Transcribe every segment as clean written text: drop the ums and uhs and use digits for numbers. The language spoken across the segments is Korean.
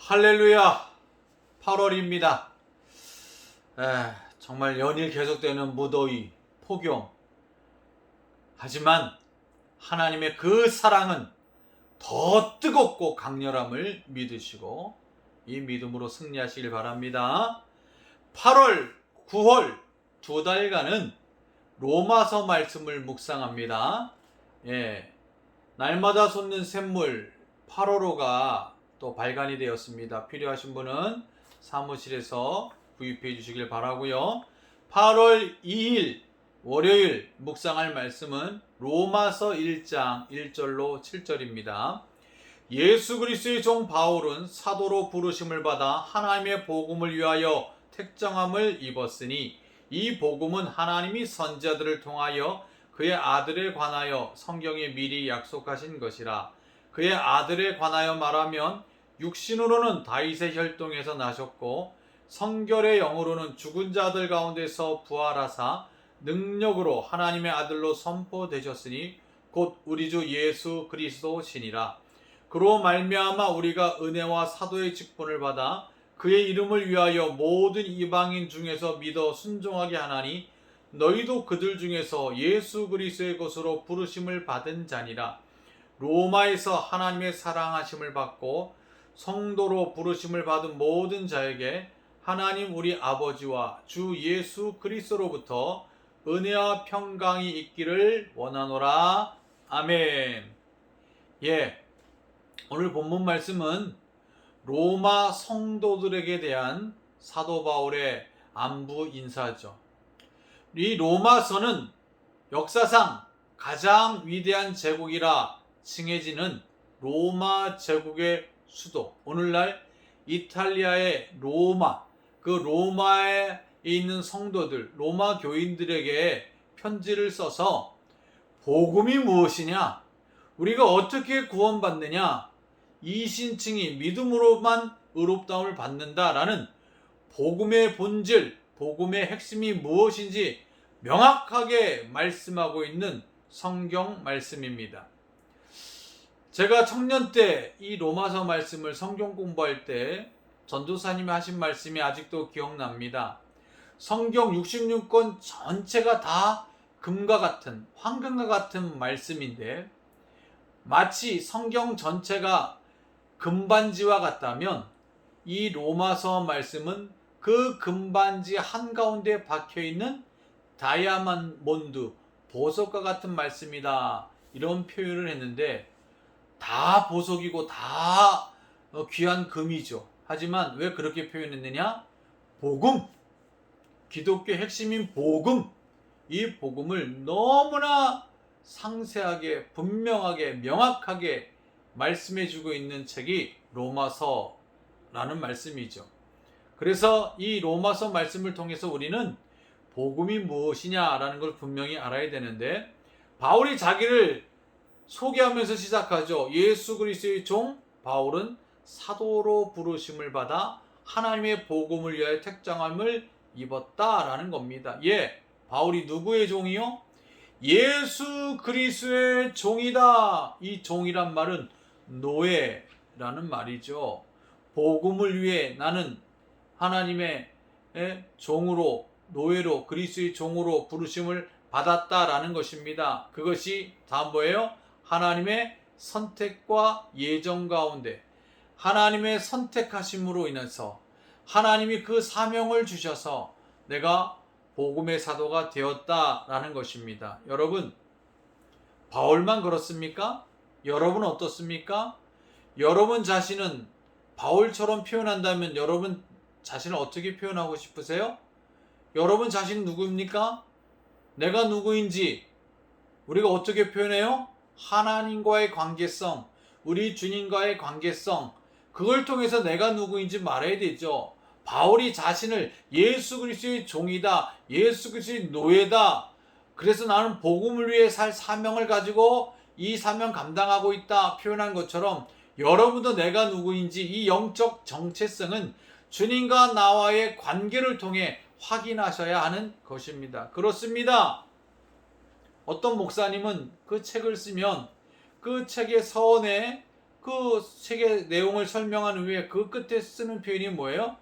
할렐루야. 8월입니다. 정말 연일 계속되는 무더위, 폭염. 하지만 하나님의 그 사랑은 더 뜨겁고 강렬함을 믿으시고 이 믿음으로 승리하시길 바랍니다. 8월, 9월 두 달간은 로마서 말씀을 묵상합니다. 날마다 솟는 샘물 8월호가 또 발간이 되었습니다. 필요하신 분은 사무실에서 구입해 주시길 바라고요. 8월 2일 월요일 묵상할 말씀은 로마서 1장 1절로 7절입니다. 예수 그리스도의 종 바울은 사도로 부르심을 받아 하나님의 복음을 위하여 택정함을 입었으니 이 복음은 하나님이 선지자들을 통하여 그의 아들에 관하여 성경에 미리 약속하신 것이라. 그의 아들에 관하여 말하면 육신으로는 다윗의 혈통에서 나셨고 성결의 영으로는 죽은 자들 가운데서 부활하사 능력으로 하나님의 아들로 선포되셨으니 곧 우리 주 예수 그리스도시니라. 그로 말미암아 우리가 은혜와 사도의 직분을 받아 그의 이름을 위하여 모든 이방인 중에서 믿어 순종하게 하나니 너희도 그들 중에서 예수 그리스도의 것으로 부르심을 받은 자니라. 로마에서 하나님의 사랑하심을 받고 성도로 부르심을 받은 모든 자에게 하나님 우리 아버지와 주 예수 그리스도로부터 은혜와 평강이 있기를 원하노라. 아멘. 오늘 본문 말씀은 로마 성도들에게 대한 사도 바울의 안부 인사죠. 이 로마서는 역사상 가장 위대한 제국이라 칭해지는 로마 제국의 수도, 오늘날 이탈리아의 로마, 그 로마에 있는 성도들, 로마 교인들에게 편지를 써서 복음이 무엇이냐, 우리가 어떻게 구원받느냐, 이신칭이 믿음으로만 의롭다움을 받는다라는 복음의 본질, 복음의 핵심이 무엇인지 명확하게 말씀하고 있는 성경 말씀입니다. 제가 청년 때 이 로마서 말씀을 성경 공부할 때 전도사님이 하신 말씀이 아직도 기억납니다. 성경 66권 전체가 다 금과 같은, 황금과 같은 말씀인데 마치 성경 전체가 금반지와 같다면 이 로마서 말씀은 그 금반지 한가운데 박혀있는 다이아몬드, 보석과 같은 말씀이다, 이런 표현을 했는데 다 보석이고 다 귀한 금이죠. 하지만 왜 그렇게 표현했느냐? 복음, 기독교 핵심인 복음, 이 복음을 너무나 상세하게, 분명하게, 명확하게 말씀해주고 있는 책이 로마서라는 말씀이죠. 그래서 이 로마서 말씀을 통해서 우리는 복음이 무엇이냐라는 걸 분명히 알아야 되는데, 바울이 자기를 소개하면서 시작하죠. 예수 그리스도의 종 바울은 사도로 부르심을 받아 하나님의 복음을 위하여 택정함을 입었다라는 겁니다. 바울이 누구의 종이요? 예수 그리스도의 종이다. 이 종이란 말은 노예라는 말이죠. 복음을 위해 나는 하나님의 종으로, 노예로, 그리스도의 종으로 부르심을 받았다라는 것입니다. 그것이 다 뭐예요? 하나님의 선택과 예정 가운데 하나님의 선택하심으로 인해서 하나님이 그 사명을 주셔서 내가 복음의 사도가 되었다라는 것입니다. 여러분, 바울만 그렇습니까? 여러분 어떻습니까? 여러분 자신은 바울처럼 표현한다면 여러분 자신을 어떻게 표현하고 싶으세요? 여러분 자신은 누구입니까? 내가 누구인지 우리가 어떻게 표현해요? 하나님과의 관계성, 우리 주님과의 관계성, 그걸 통해서 내가 누구인지 말해야 되죠. 바울이 자신을 예수 그리스도의 종이다, 예수 그리스도의 노예다, 그래서 나는 복음을 위해 살 사명을 가지고 이 사명 감당하고 있다 표현한 것처럼 여러분도 내가 누구인지 이 영적 정체성은 주님과 나와의 관계를 통해 확인하셔야 하는 것입니다. 그렇습니다. 어떤 목사님은 그 책을 쓰면 그 책의 서원에 그 책의 내용을 설명한 후에 그 끝에 쓰는 표현이 뭐예요?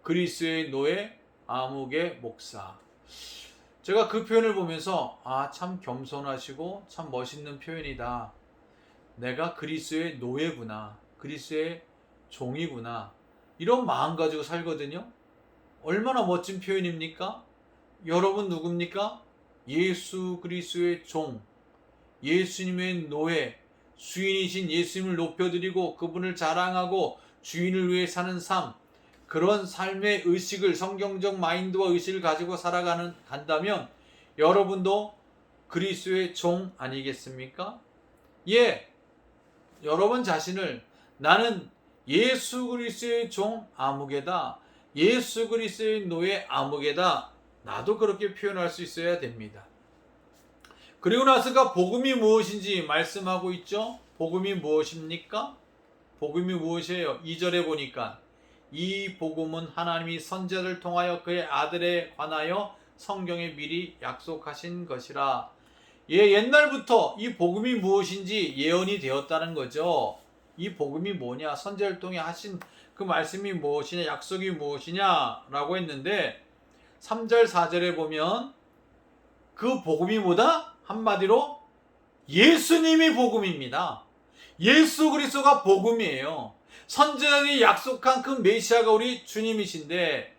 그리스도의 노예 아무개 목사. 제가 그 표현을 보면서 참 겸손하시고 참 멋있는 표현이다. 내가 그리스도의 노예구나. 그리스도의 종이구나. 이런 마음 가지고 살거든요. 얼마나 멋진 표현입니까? 여러분 누굽니까? 예수 그리스도의 종, 예수님의 노예, 주인이신 예수님을 높여드리고 그분을 자랑하고 주인을 위해 사는 삶, 그런 삶의 의식을, 성경적 마인드와 의식을 가지고 간다면 여러분도 그리스도의 종 아니겠습니까? 예, 여러분 자신을 나는 예수 그리스도의 종 아무개다, 예수 그리스도의 노예 아무개다, 나도 그렇게 표현할 수 있어야 됩니다. 그리고 나서가 복음이 무엇인지 말씀하고 있죠. 복음이 무엇입니까? 복음이 무엇이에요? 2절에 보니까 이 복음은 하나님이 선지자를 통하여 그의 아들에 관하여 성경에 미리 약속하신 것이라. 예, 옛날부터 이 복음이 무엇인지 예언이 되었다는 거죠. 이 복음이 뭐냐? 선지자를 통해 하신 그 말씀이 무엇이냐? 약속이 무엇이냐라고 했는데 3절 4절에 보면 그 복음이 뭐다? 한마디로 예수님이 복음입니다. 예수 그리스도가 복음이에요. 선지자들이 약속한 그 메시아가 우리 주님이신데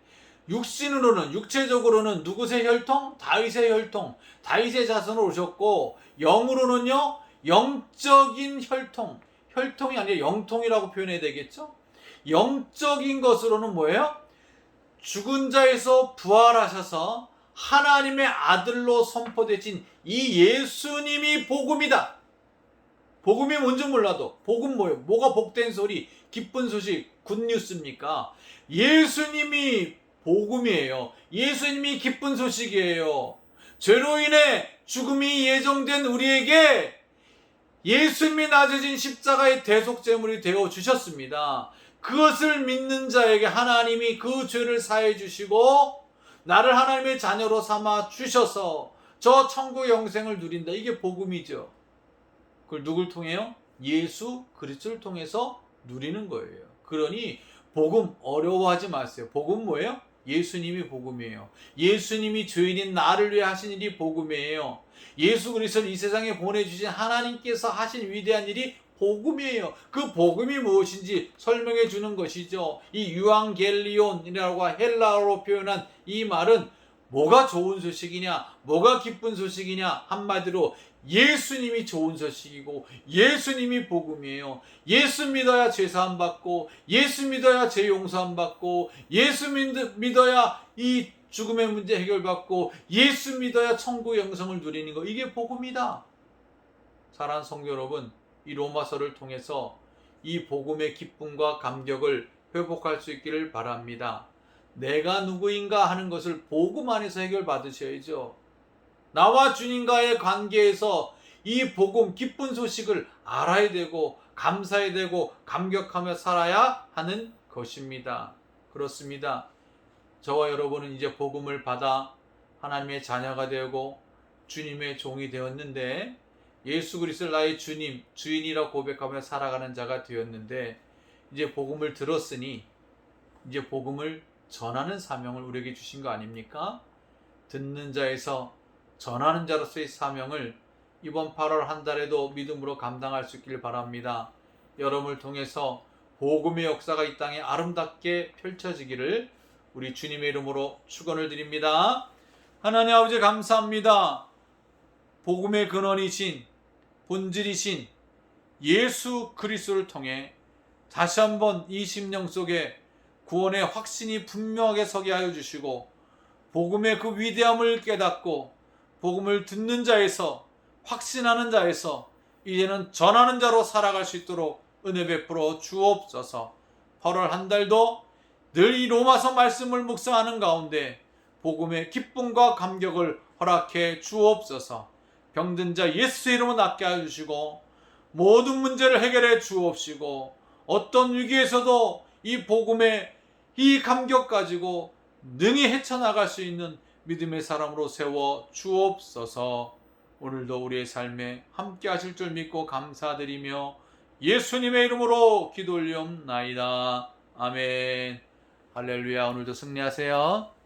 육신으로는, 육체적으로는 누구의 혈통? 다윗의 혈통, 다윗의 자손으로 오셨고, 영으로는요 영적인 혈통, 혈통이 아니라 영통이라고 표현해야 되겠죠. 영적인 것으로는 뭐예요? 죽은 자에서 부활하셔서 하나님의 아들로 선포되신 이 예수님이 복음이다. 복음이 뭔지 몰라도 복음 뭐예요? 뭐가 복된 소리, 기쁜 소식, 굿뉴스입니까? 예수님이 복음이에요. 예수님이 기쁜 소식이에요. 죄로 인해 죽음이 예정된 우리에게 예수님이 낮아진 십자가의 대속제물이 되어 주셨습니다. 그것을 믿는 자에게 하나님이 그 죄를 사해 주시고 나를 하나님의 자녀로 삼아 주셔서 저 천국 영생을 누린다. 이게 복음이죠. 그걸 누굴 통해요? 예수 그리스도를 통해서 누리는 거예요. 그러니 복음 어려워하지 마세요. 복음 뭐예요? 예수님이 복음이에요. 예수님이 죄인인 나를 위해 하신 일이 복음이에요. 예수 그리스도를 이 세상에 보내주신 하나님께서 하신 위대한 일이 복음이에요. 그 복음이 무엇인지 설명해 주는 것이죠. 이 유앙겔리온이라고 헬라어로 표현한 이 말은 뭐가 좋은 소식이냐, 뭐가 기쁜 소식이냐, 한마디로 예수님이 좋은 소식이고 예수님이 복음이에요. 예수 믿어야 죄사함 받고, 예수 믿어야 죄 용서함 받고, 예수 믿어야 이 죽음의 문제 해결받고, 예수 믿어야 천국 영생을 누리는 거, 이게 복음이다. 사랑하는 성도 여러분, 이 로마서를 통해서 이 복음의 기쁨과 감격을 회복할 수 있기를 바랍니다. 내가 누구인가 하는 것을 복음 안에서 해결받으셔야죠. 나와 주님과의 관계에서 이 복음, 기쁜 소식을 알아야 되고 감사해야 되고 감격하며 살아야 하는 것입니다. 그렇습니다. 저와 여러분은 이제 복음을 받아 하나님의 자녀가 되고 주님의 종이 되었는데, 예수 그리스도를 나의 주님, 주인이라 고백하며 살아가는 자가 되었는데, 이제 복음을 들었으니 이제 복음을 전하는 사명을 우리에게 주신 거 아닙니까? 듣는 자에서 전하는 자로서의 사명을 이번 8월 한 달에도 믿음으로 감당할 수 있기를 바랍니다. 여러분을 통해서 복음의 역사가 이 땅에 아름답게 펼쳐지기를 우리 주님의 이름으로 축원을 드립니다. 하나님 아버지 감사합니다. 복음의 근원이신, 본질이신 예수 그리스도를 통해 다시 한번 이 심령 속에 구원의 확신이 분명하게 서게 하여 주시고, 복음의 그 위대함을 깨닫고 복음을 듣는 자에서, 확신하는 자에서 이제는 전하는 자로 살아갈 수 있도록 은혜 베풀어 주옵소서. 8월 한 달도 늘 이 로마서 말씀을 묵상하는 가운데 복음의 기쁨과 감격을 허락해 주옵소서. 병든 자 예수의 이름으로 낫게 하여 주시고, 모든 문제를 해결해 주옵시고, 어떤 위기에서도 이 복음의 이 감격 가지고 능히 헤쳐나갈 수 있는 믿음의 사람으로 세워 주옵소서. 오늘도 우리의 삶에 함께 하실 줄 믿고 감사드리며 예수님의 이름으로 기도 올리옵나이다. 아멘. 할렐루야. 오늘도 승리하세요.